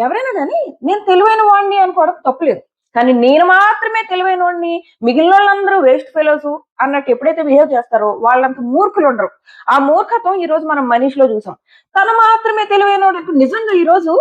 ఎవరైనా కానీ నేను తెలివైన వాడిని అనుకోవడం తప్పులేదు. కానీ నేను మాత్రమే తెలివైన వాడిని, మిగిలిన వాళ్ళందరూ వేస్ట్ ఫెలోస్ అన్నట్టు ఎప్పుడైతే బిహేవ్ చేస్తారో వాళ్ళంత మూర్ఖులు ఉండరు. ఆ మూర్ఖత్వం ఈ రోజు మనం మనిషిలో చూసాం. తను మాత్రమే తెలివైనోడు నిజంగా ఈ రోజు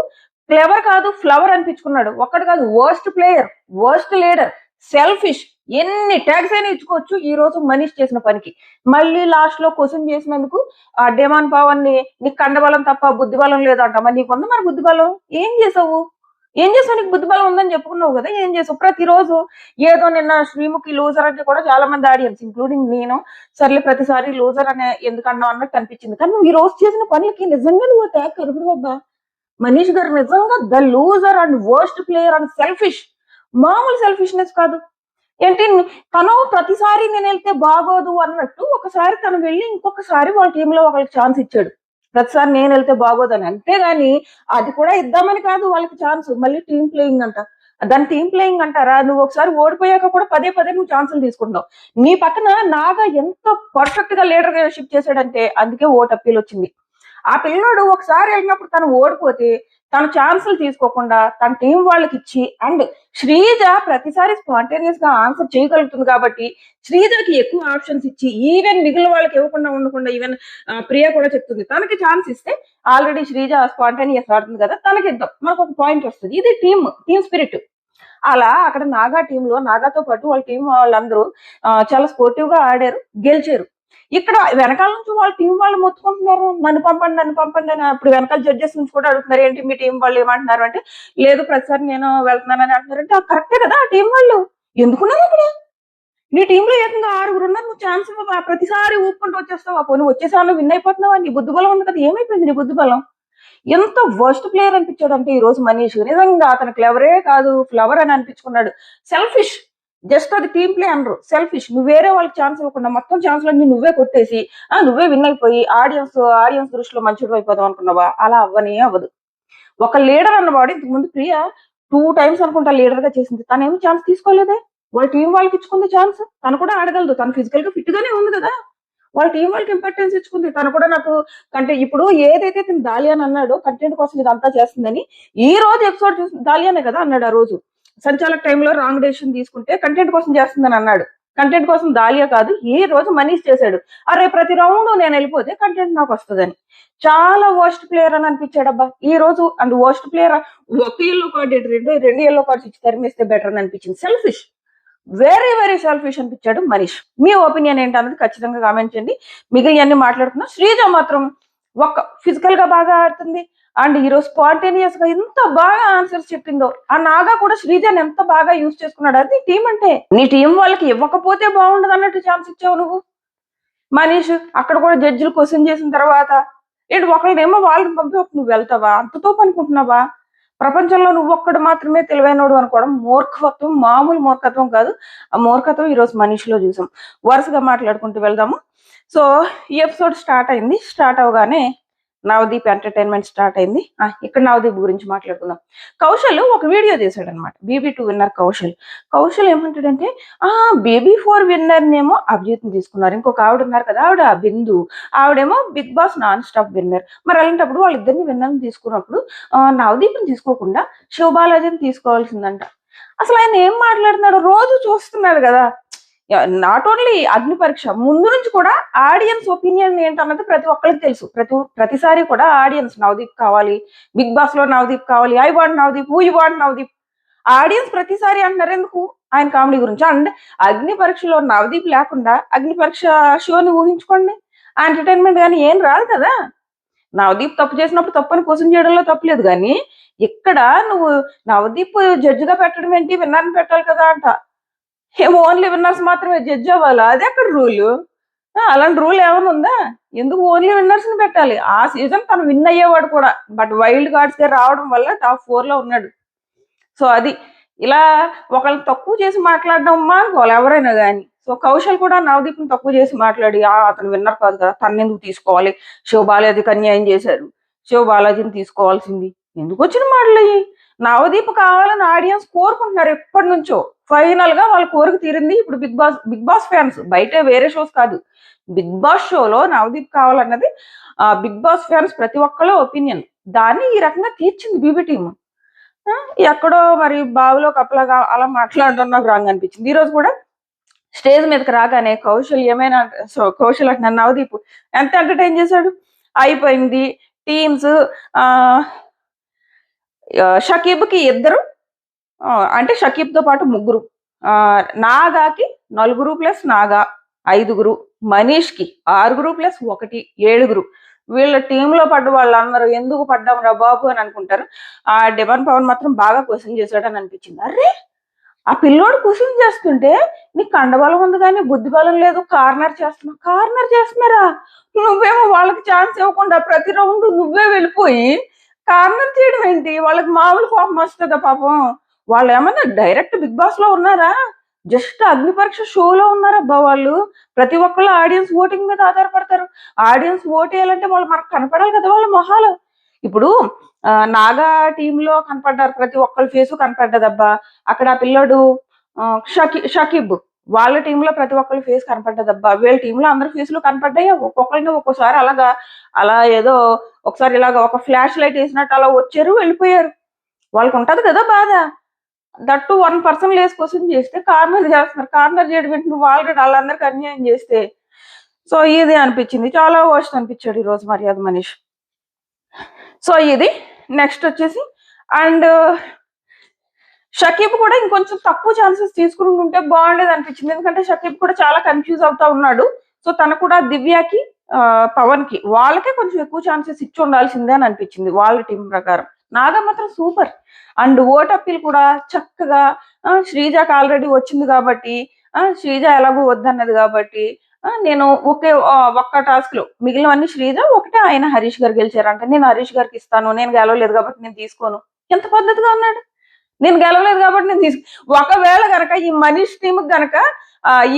క్లెవర్ కాదు ఫ్లవర్ అనిపించుకున్నాడు. ఒక్కడు కాదు, worst player, worst leader, selfish, ఎన్ని ట్యాగ్స్ అయినా ఇచ్చుకోవచ్చు ఈ రోజు మనిషి చేసిన పనికి. మళ్ళీ లాస్ట్ లో క్వశ్చన్ చేసినందుకు ఆ డేమాన్ పవన్ ని నీకు కండబలం తప్ప బుద్ధి బలం లేదంట. మరి నీకుంది మరి బుద్ధి బలం, ఏం చేసావు? ఏం చేసావు? నీకు బుద్ధి బలం ఉందని చెప్పుకున్నావు కదా, ఏం చేసావు? ప్రతిరోజు ఏదో నిన్న శ్రీముఖి లూజర్ అంటే కూడా చాలా మంది ఆడియన్స్ ఇంక్లూడింగ్ నేను సర్లే ప్రతిసారి లూజర్ అనే ఎందుకన్నా అన్నట్టు అనిపించింది. కానీ నువ్వు ఈ రోజు చేసిన పనికి నిజంగా నువ్వు ట్యాగ్ కరుపుడు అబ్బా. మనీష్ గారు నిజంగా the loser and worst player and selfish. మామూలు సెల్ఫిష్నెస్ కాదు. ఏంటి తను ప్రతిసారి నేను వెళ్తే బాగోదు అన్నట్టు ఒకసారి తను వెళ్ళి ఇంకొకసారి వాళ్ళ టీంలో వాళ్ళకి ఛాన్స్ ఇచ్చాడు. ప్రతిసారి నేను వెళ్తే బాగోదని. అంతేగాని అది కూడా ఇద్దామని కాదు వాళ్ళకి ఛాన్స్. మళ్ళీ టీం ప్లేయింగ్ అంట. దాని టీం ప్లేయింగ్ అంటారా? నువ్వు ఒకసారి ఓడిపోయాక కూడా పదే పదే నువ్వు ఛాన్సులు తీసుకుంటావు. నీ పక్కన నాగా ఎంత పర్ఫెక్ట్ గా లీడర్షిప్ చేశాడంటే అందుకే ఓటు అప్పీల్ వచ్చింది. ఆ పిల్లోడు ఒకసారి వెళ్ళినప్పుడు తను ఓడిపోతే తన ఛాన్సులు తీసుకోకుండా తన టీం వాళ్ళకి ఇచ్చి, అండ్ శ్రీజ ప్రతిసారి స్పాంటేనియస్ గా ఆన్సర్ చేయగలుగుతుంది కాబట్టి శ్రీజకి ఎక్కువ ఆప్షన్స్ ఇచ్చి, ఈవెన్ మిగిలిన వాళ్ళకి ఇవ్వకుండా ఉండకుండా ఈవెన్ ప్రియ కూడా చెప్తుంది తనకి ఛాన్స్ ఇస్తే ఆల్రెడీ శ్రీజ స్పాంటేనియస్ ఆడుతుంది కదా, తనకి ఇద్దాం, మనకు ఒక పాయింట్ వస్తుంది. ఇది టీమ్ స్పిరిట్. అలా అక్కడ నాగా టీంలో నాగాతో పాటు వాళ్ళ టీం వాళ్ళందరూ చాలా స్పోర్టివ్ గా ఆడారు, గెలిచారు. ఇక్కడ వెనకాల నుంచి వాళ్ళ టీం వాళ్ళు మొత్తుకుంటున్నారు, నన్ను పంపండి అని. అప్పుడు వెనకాల జడ్జెస్ నుంచి కూడా అడుగుతున్నారు, ఏంటి మీ టీం వాళ్ళు ఏమంటున్నారు అంటే, లేదు ప్రతిసారి నేను వెళ్తున్నానని అంటున్నారు. అంటే కరెక్టే కదా, ఆ టీం వాళ్ళు ఎందుకున్నారు అక్కడ? నీ టీంలో ఏకంగా 6 ఉన్నారు, నువ్వు ఛాన్స్ ప్రతిసారి ఊపుకుంటూ వచ్చేస్తావు. అప్పుడు నువ్వు వచ్చేసారి విన్ అయిపోతున్నావా? నీ బుద్ధి బలం ఉంది కదా, ఏమైపోయింది నీ బుద్ధి బలం? ఎంత వర్స్ట్ ప్లేయర్ అనిపించాడు అంటే ఈ రోజు మనీష్. నిజంగా అతను క్లెవరే కాదు ఫ్లవర్ అని అనిపించుకున్నాడు. సెల్ఫిష్, జస్ట్ అది టీం ప్లే అనరు, సెల్ఫిష్. నువ్వు వేరే వాళ్ళకి ఛాన్స్ ఇవ్వకుండా మొత్తం ఛాన్స్లన్నీ నువ్వే కొట్టేసి నువ్వే విన్ అయిపోయి ఆడియన్స్ దృష్టిలో మంచిది అయిపోదాం అనుకున్నావా? అలా అవ్వనే అవ్వదు. ఒక లీడర్ అన్నవాడు ఇంతకు ముందు ప్రియ 2 times అనుకుంటా లీడర్ గా చేసింది, తనేమో ఛాన్స్ తీసుకోలేదే. వాళ్ళ టీం వాళ్ళకి ఇచ్చుకుంది ఛాన్స్. తను కూడా ఆడగలదు, తను ఫిజికల్ గా ఫిట్ గానే ఉంది కదా, వాళ్ళ టీం వాళ్ళకి ఇంపార్టెన్స్ ఇచ్చుకుంది. తను కూడా నాకు ఇప్పుడు ఏదైతే తను దాలియాన్ అన్నాడో కంటెంట్ కోసం ఇదంతా చేస్తుందని, ఈ రోజు ఎపిసోడ్ చూసి దాలియానే కదా అన్నాడు. ఆ రోజు సంచాలక టైంలో రాంగ్ డెసిషన్ తీసుకుంటే కంటెంట్ కోసం చేస్తుందని అన్నాడు. కంటెంట్ కోసం దాలియా కాదు, ఈ రోజు మనీష్ చేశాడు. అరే ప్రతి రౌండ్ నేను వెళ్ళిపోతే కంటెంట్ నాకు వస్తుందని. చాలా వర్స్ట్ ప్లేయర్ అని అనిపించాడు అబ్బా ఈ రోజు. అండ్ వర్స్ట్ ప్లేయర్ ఒక ఎల్లో కార్డ్ రెండు ఎల్లో కార్డ్స్ ఇచ్చి తరిమేస్తే బెటర్ అని అనిపించింది. సెల్ఫిష్, వెరీ వెరీ సెల్ఫిష్ అనిపించాడు మనీష్. మీ ఒపీనియన్ ఏంటన్నది ఖచ్చితంగా కామెంట్ చేయండి. మిగిలిన మాట్లాడుతున్నా. శ్రీజ మాత్రం ఒక ఫిజికల్ గా బాగా ఆడుతుంది, అండ్ ఈరోజు స్పాంటేనియస్ గా ఎంత బాగా ఆన్సర్స్ చెప్పిందో. ఆ నాగా కూడా శ్రీజని ఎంత బాగా యూజ్ చేసుకున్నాడు. అది టీం అంటే. నీ టీం వాళ్ళకి ఇవ్వకపోతే బాగుండదు అన్నట్టు ఛాన్స్ ఇచ్చావు నువ్వు. మనీష్ అక్కడ కూడా జడ్జిలు క్వశ్చన్ చేసిన తర్వాత ఏంటి ఒకళ్ళేమో వాళ్ళని పంపి నువ్వు వెళ్తావా? అంతతో అనుకుంటున్నావా? ప్రపంచంలో నువ్వు ఒక్కడు మాత్రమే తెలివైనోడు అనుకోవడం మూర్ఖత్వం, మామూలు మూర్ఖత్వం కాదు. ఆ మూర్ఖత్వం ఈరోజు మనీష్లో చూసాం. వరుసగా మాట్లాడుకుంటూ వెళ్దాము. సో ఈ ఎపిసోడ్ స్టార్ట్ అయింది. స్టార్ట్ అవగానే నవదీప్ ఎంటర్టైన్మెంట్ స్టార్ట్ అయింది. ఇక్కడ నవదీప్ గురించి మాట్లాడుకుందాం. కౌశల్ ఒక వీడియో చేశాడు అనమాట. BB2 విన్నర్ కౌశల్ ఏమంటాడంటే, BB4 విన్నర్ నేమో అభిజిత్ తీసుకున్నారు, ఇంకొక ఆవిడ ఉన్నారు కదా ఆవిడ బిందు, ఆవిడేమో big boss non stop winner. మరి అలాంటప్పుడు వాళ్ళిద్దరిని విన్నర్ని తీసుకున్నప్పుడు నవదీప్ని తీసుకోకుండా శివబాలాజీని తీసుకోవాల్సిందంట. అసలు ఆయన ఏం మాట్లాడుతున్నాడు? రోజు చూస్తున్నాడు కదా. నాట్ ఓన్లీ అగ్ని పరీక్ష ముందు నుంచి కూడా ఆడియన్స్ ఒపీనియన్ ఏంటన్నది ప్రతి ఒక్కరికి తెలుసు. ప్రతిసారి కూడా ఆడియన్స్ నవదీప్ కావాలి, బిగ్ బాస్ లో నవదీప్ కావాలి, I want Navdeep, you want Navdeep. Audience ప్రతిసారి అంటున్నారు ఎందుకు? ఆయన కామెడీ గురించి. అండ్ అగ్ని పరీక్షలో నవదీప్ లేకుండా అగ్ని పరీక్ష షోని ఊహించుకోండి, ఆ ఎంటర్టైన్మెంట్ కానీ ఏం రాదు కదా. నవదీప్ తప్పు చేసినప్పుడు తప్పని క్వశ్చన్ చేయడంలో తప్పులేదు, కానీ ఇక్కడ నువ్వు నవదీప్ జడ్జిగా పెట్టడం ఏంటి, విన్నర్ని పెట్టాలి కదా అంట. ఓన్లీ విన్నర్స్ మాత్రమే జడ్జ్ అవ్వాలా? అది ఎక్కడ రూల్? అలాంటి రూల్ ఏమైనా ఉందా? ఎందుకు ఓన్లీ విన్నర్స్ ని పెట్టాలి? ఆ సీజన్ తను విన్ అయ్యేవాడు కూడా, బట్ వైల్డ్ కార్డ్స్ గా రావడం వల్ల టాప్ 4 లో ఉన్నాడు. సో అది ఇలా ఒకళ్ళని తక్కువ చేసి మాట్లాడడం అనుకోవాలి ఎవరైనా కానీ. సో కౌశల్ కూడా నవదీప్ ని తక్కువ చేసి మాట్లాడి అతను విన్నర్ కాదు కదా, తను ఎందుకు తీసుకోవాలి, శివబాలాజీకి అన్యాయం చేశారు, శివబాలాజీని తీసుకోవాల్సింది, ఎందుకు వచ్చిన మాటలు అయ్యి. నవదీప్ కావాలని ఆడియన్స్ కోరుకుంటున్నారు ఎప్పటి నుంచో. ఫైనల్ గా వాళ్ళ కోరిక తీరింది. ఇప్పుడు బిగ్ బాస్ ఫ్యాన్స్, బయట వేరే షోస్ కాదు, బిగ్ బాస్ షోలో నవదీప్ కావాలన్నది బిగ్ బాస్ ఫ్యాన్స్ ప్రతి ఒక్కళ్ళ ఒపీనియన్. దాన్ని ఈ రకంగా తీర్చింది BB టీమ్. ఎక్కడో మరి బావిలో కప్పలాగా అలా మాట్లాడడం నాకు రాంగ్ అనిపించింది. ఈ రోజు కూడా స్టేజ్ మీదకి రాగానే కౌశల్ ఏమైనా కౌశల్ అంటున్నాను నవదీప్ ఎంత ఎంటర్టైన్ చేశాడు. అయిపోయింది టీమ్స్. షకీబ్కి ఇద్దరు, అంటే షకీబ్ తో పాటు ముగ్గురు, నాగాకి నలుగురు ప్లస్ నాగా ఐదుగురు, మనీష్కి ఆరుగురు ప్లస్ ఒకటి ఏడుగురు. వీళ్ళ టీంలో పడ్డ వాళ్ళందరూ ఎందుకు పడ్డాం రా బాబు అని అనుకుంటారు. ఆ డిమాండ్ పవన్ మాత్రం బాగా క్వశ్చన్ చేశాడని అనిపించింది. అరే ఆ పిల్లోడు క్వశ్చన్ చేస్తుంటే నీకు కండబలం ఉంది కానీ బుద్ధి బలం లేదు, కార్నర్ చేస్తున్నారా? నువ్వేమో వాళ్ళకి ఛాన్స్ ఇవ్వకుండా ప్రతి రౌండ్ నువ్వే వెళ్ళిపోయి కార్నర్ చేయడం ఏంటి? వాళ్ళకి మామూలు కోపం వస్తుందా పాపం? వాళ్ళు ఏమన్నా డైరెక్ట్ బిగ్ బాస్ లో ఉన్నారా? జస్ట్ అగ్ని పరీక్ష షోలో ఉన్నారబ్బా వాళ్ళు. ప్రతి ఒక్కళ్ళు ఆడియన్స్ ఓటింగ్ మీద ఆధారపడతారు. ఆడియన్స్ ఓట్ వేయాలంటే వాళ్ళు మనకు కనపడాలి కదా వాళ్ళ మొహాలు. ఇప్పుడు నాగా టీంలో కనపడ్డారు, ప్రతి ఒక్కళ్ళ ఫేసు కనపడ్డదబ్బా. అక్కడ ఆ పిల్లోడు షకీబ్ వాళ్ళ టీంలో ప్రతి ఒక్కళ్ళ ఫేస్ కనపడ్డదబ్బా. వీళ్ళ టీంలో అందరి ఫేసులు కనపడ్డాయి. ఒక్కొక్కరిని ఒక్కోసారి అలా ఏదో ఒకసారి ఇలాగ ఒక ఫ్లాష్ లైట్ వేసినట్టు అలా వచ్చారు వెళ్ళిపోయారు. వాళ్ళకి ఉంటది కదా బాధ. దట్టు 1% లేస్ క్వశ్చన్ చేస్తే కార్నర్ చేస్తున్నారు. కార్నర్ చేయడం ఏంటి? నువ్వు ఆల్రెడీ వాళ్ళందరికి అన్యాయం చేస్తే. సో ఇది అనిపించింది, చాలా వర్స్ట్ అనిపించాడు ఈరోజు మర్యాద మనీష్. సో ఇది నెక్స్ట్ వచ్చేసి అండ్ షకీబ్ కూడా ఇంకొంచెం తక్కువ ఛాన్సెస్ తీసుకుని ఉంటే బాగుండేది అనిపించింది. ఎందుకంటే షకీబ్ కూడా చాలా కన్ఫ్యూజ్ అవుతా ఉన్నాడు. సో తను కూడా దివ్యకి పవన్ కి వాళ్ళకే కొంచెం ఎక్కువ ఛాన్సెస్ ఇచ్చి ఉండాల్సిందే అని అనిపించింది వాళ్ళ టీం ప్రకారం. నాగా మాత్రం సూపర్. అండ్ ఓట్ అప్పీల్ కూడా చక్కగా శ్రీజాకి ఆల్రెడీ వచ్చింది కాబట్టి, శ్రీజ ఎలాగో వద్దన్నది కాబట్టి నేను ఒక్క టాస్క్ లో మిగిలినవన్నీ శ్రీజ, ఒకటే ఆయన హరీష్ గారు గెలిచారంటే నేను హరీష్ గారికి ఇస్తాను, నేను గెలవలేదు కాబట్టి నేను తీసుకోను. ఎంత పద్ధతిగా ఉన్నాడు. నేను గెలవలేదు కాబట్టి నేను ఒకవేళ గనక ఈ మనీష్ టీమ్ గనక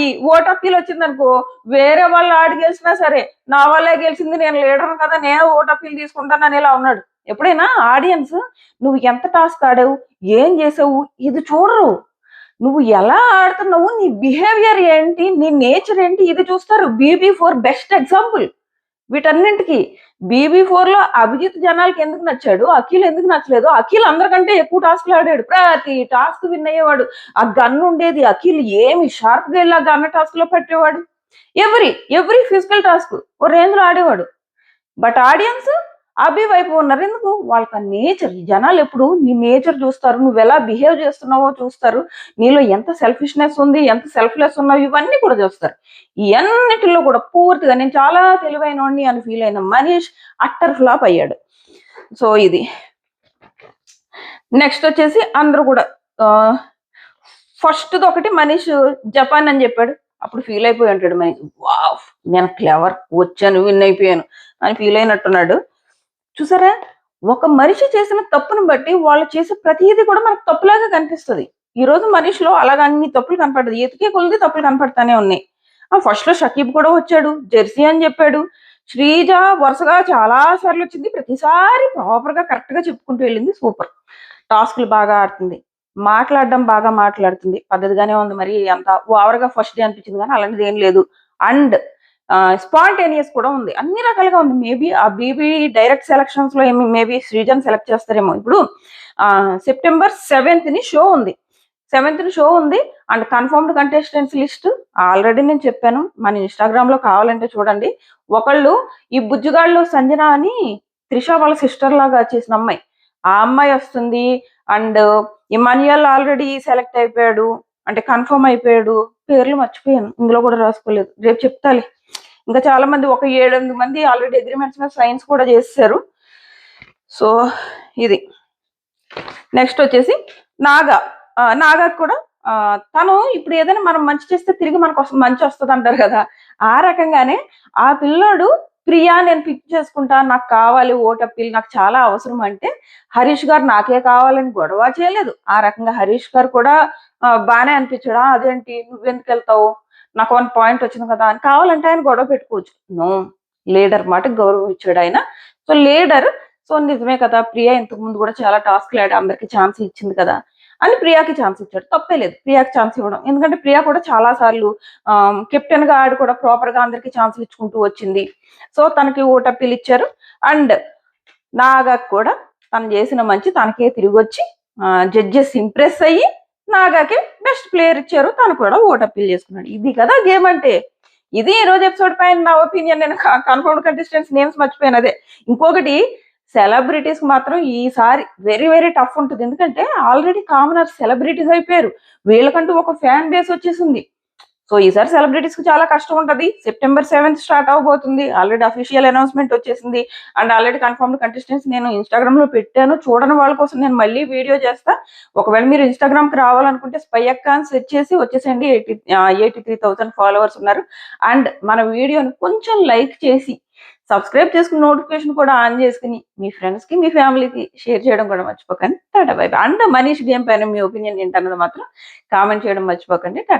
ఈ ఓట్ అప్పీల్ వచ్చింది అనుకో, వేరే వాళ్ళు ఆడి గెలిచినా సరే నా వాళ్ళే గెలిచింది, నేను లీడర్ కదా, నేను ఓట్ అప్పీల్ తీసుకుంటాను అని ఇలా ఉన్నాడు. ఎప్పుడైనా ఆడియన్స్ నువ్వు ఎంత టాస్క్ ఆడావు, ఏం చేసావు ఇది చూడరు. నువ్వు ఎలా ఆడుతున్నావు, నీ బిహేవియర్ ఏంటి, నీ నేచర్ ఏంటి, ఇది చూస్తారు. BB4 best example వీటన్నింటికి. BB4 లో అభిజిత్ జనాలకి ఎందుకు నచ్చాడు, అఖిల్ ఎందుకు నచ్చలేదు? అఖిల్ అందరికంటే ఎక్కువ టాస్క్లు ఆడాడు, ప్రతి టాస్క్ విన్ అయ్యేవాడు. ఆ గన్ ఉండేది, అఖిల్ ఏమి షార్ప్ గా ఇలా గన్న టాస్క్ లో పెట్టేవాడు. ఎవ్రీ ఫిజికల్ టాస్క్ ఓ రేంజ్ లో ఆడేవాడు. బట్ ఆడియన్స్ అభి వైపు ఉన్నారు. ఎందుకు? వాళ్ళకి ఆ నేచర్. జనాలు ఎప్పుడు నీ నేచర్ చూస్తారు, నువ్వు ఎలా బిహేవ్ చేస్తున్నావో చూస్తారు, నీలో ఎంత సెల్ఫిష్నెస్ ఉంది, ఎంత సెల్ఫ్లెస్ ఉన్నావు, ఇవన్నీ కూడా చూస్తారు. ఇవన్నిటిలో కూడా పూర్తిగా నేను చాలా తెలివైనోడిని అని ఫీల్ అయిన మనీష్ అట్టర్ ఫ్లాప్ అయ్యాడు. సో ఇది నెక్స్ట్ వచ్చేసి అందరూ కూడా ఫస్ట్ ఒకటి మనీష్ జపాన్ అని చెప్పాడు. అప్పుడు ఫీల్ అయిపోయి ఉంటాడు మనీష్, వావ్ నేను క్లెవర్, వచ్చాను, విన్ అయిపోయాను అని ఫీల్ అయినట్టున్నాడు. చూసారా, ఒక మనిషి చేసిన తప్పును బట్టి వాళ్ళు చేసే ప్రతిదీ కూడా మనకు తప్పులాగా కనిపిస్తుంది. ఈ రోజు మనిషిలో అలాగా అన్ని తప్పులు కనపడదు, ఎతికే కొలిది తప్పులు కనపడతానే ఉన్నాయి. ఫస్ట్ లో షకీబ్ కూడా వచ్చాడు, జెర్సీ అని చెప్పాడు. శ్రీజ వరుసగా చాలా సార్లు వచ్చింది, ప్రతిసారి ప్రాపర్ గా కరెక్ట్ గా చెప్పుకుంటూ వెళ్ళింది. సూపర్. టాస్క్లు బాగా ఆడుతుంది, మాట్లాడడం బాగా మాట్లాడుతుంది, పద్ధతిగానే ఉంది. మరి అంత ఓవర్ గా ఫస్ట్ డే అనిపించింది కానీ అలాంటిది ఏం లేదు. అండ్ స్పాంటేనియస్ కూడా ఉంది, అన్ని రకాలుగా ఉంది. మేబీ ఆ BB డైరెక్ట్ సెలక్షన్స్ లో మేబీ శ్రీజన్ సెలెక్ట్ చేస్తారేమో. ఇప్పుడు సెప్టెంబర్ 7th షో ఉంది, 7th షో ఉంది. And confirmed contestants list already నేను చెప్పాను, మన ఇన్స్టాగ్రామ్ లో కావాలంటే చూడండి. ఒకళ్ళు ఈ బుజ్జుగాళ్ళు సంజన అని త్రిష వాళ్ళ సిస్టర్ లాగా చేసిన అమ్మాయి, ఆ అమ్మాయి వస్తుంది. అండ్ ఇమాన్యుయల్ ఆల్రెడీ సెలెక్ట్ అయిపోయాడు, అంటే కన్ఫర్మ్ అయిపోయాడు. పేర్లు మర్చిపోయాను, ఇందులో కూడా రాసుకోలేదు, రేపు చెప్తాలి. ఇంకా చాలా మంది, ఒక 7-8 మంది ఆల్రెడీ అగ్రిమెంట్స్ మీద సైన్స్ కూడా చేశారు. సో ఇది నెక్స్ట్ వచ్చేసి నాగా కూడా తను ఇప్పుడు ఏదైనా మనం మంచి చేస్తే తిరిగి మనకు మంచి వస్తుంది అంటారు కదా, ఆ రకంగానే ఆ పిల్లోడు ప్రియా నేను పిక్ చేసుకుంటా, నాకు కావాలి ఓట్ అప్పీల్, నాకు చాలా అవసరం అంటే హరీష్ గారు నాకే కావాలని గొడవ చేయలేదు. ఆ రకంగా హరీష్ గారు కూడా బాగానే అనిపించాడు. అదేంటి నువ్వెందుకు వెళ్తావు, నాకు 1 పాయింట్ వచ్చింది కదా అని కావాలంటే ఆయన గొడవ పెట్టుకోవచ్చు. నో, లీడర్ మాట గౌరవం ఇచ్చాడు ఆయన. సో లీడర్, సో నిజమే కదా, ప్రియా ఇంతకు ముందు కూడా చాలా టాస్క్లు ఆడి అందరికి ఛాన్స్ ఇచ్చింది కదా అని ప్రియాకి ఛాన్స్ ఇచ్చాడు. తప్పే లేదు ప్రియాకి ఛాన్స్ ఇవ్వడం, ఎందుకంటే ప్రియా కూడా చాలా సార్లు కెప్టెన్ గా ఆడి కూడా ప్రాపర్ గా అందరికి ఛాన్స్ ఇచ్చుకుంటూ వచ్చింది. సో తనకి ఓట్ అప్పీల్ ఇచ్చారు. అండ్ నాగా కూడా తను చేసిన మంచి తనకే తిరిగి వచ్చి జడ్జెస్ ఇంప్రెస్ అయ్యి నాగాకి బెస్ట్ ప్లేయర్ ఇచ్చారు, తను కూడా ఓట్ అప్పీల్ చేసుకున్నాడు. ఇది కదా గేమ్ అంటే. ఇది ఈ రోజు ఎపిసోడ్ పైన నా ఒపీనియన్. నేను కన్ఫర్మ్డ్ కంటెస్టెంట్స్ నేమ్స్ మర్చిపోయాను. అదే ఇంకొకటి, సెలబ్రిటీస్ మాత్రం ఈసారి వెరీ వెరీ టఫ్ ఉంటుంది. ఎందుకంటే ఆల్రెడీ కామనర్ సెలబ్రిటీస్ అయిపోయారు, వీళ్ళకంటూ ఒక ఫ్యాన్ బేస్ వచ్చేసింది. సో ఈసారి సెలబ్రిటీస్ కి చాలా కష్టం ఉంటది. September 7th స్టార్ట్ అవబోతుంది. ఆల్రెడీ అఫీషియల్ అనౌన్స్మెంట్ వచ్చేసింది. అండ్ ఆల్రెడీ కన్ఫర్మ్డ్ కంటెస్టెంట్స్ నేను ఇన్స్టాగ్రామ్ లో పెట్టాను, చూడని వాళ్ళ కోసం నేను మళ్ళీ వీడియో చేస్తా. ఒకవేళ మీరు ఇన్స్టాగ్రామ్ కి రావాలనుకుంటే స్పై అక్క అని సెర్చ్ చేసి వచ్చేసండి. 83,000 ఫాలోవర్స్ ఉన్నారు. అండ్ మన వీడియోని కొంచెం లైక్ చేసి సబ్స్క్రైబ్ చేసుకుని నోటిఫికేషన్ కూడా ఆన్ చేసుకుని మీ ఫ్రెండ్స్ కి, మీ ఫ్యామిలీకి షేర్ చేయడం కూడా మర్చిపోకండి. Tata bye by. And Manish game పైన మీ ఒపీనియన్ ఏంటన్నది మాత్రం కామెంట్ చేయడం మర్చిపోకండి. టాటా.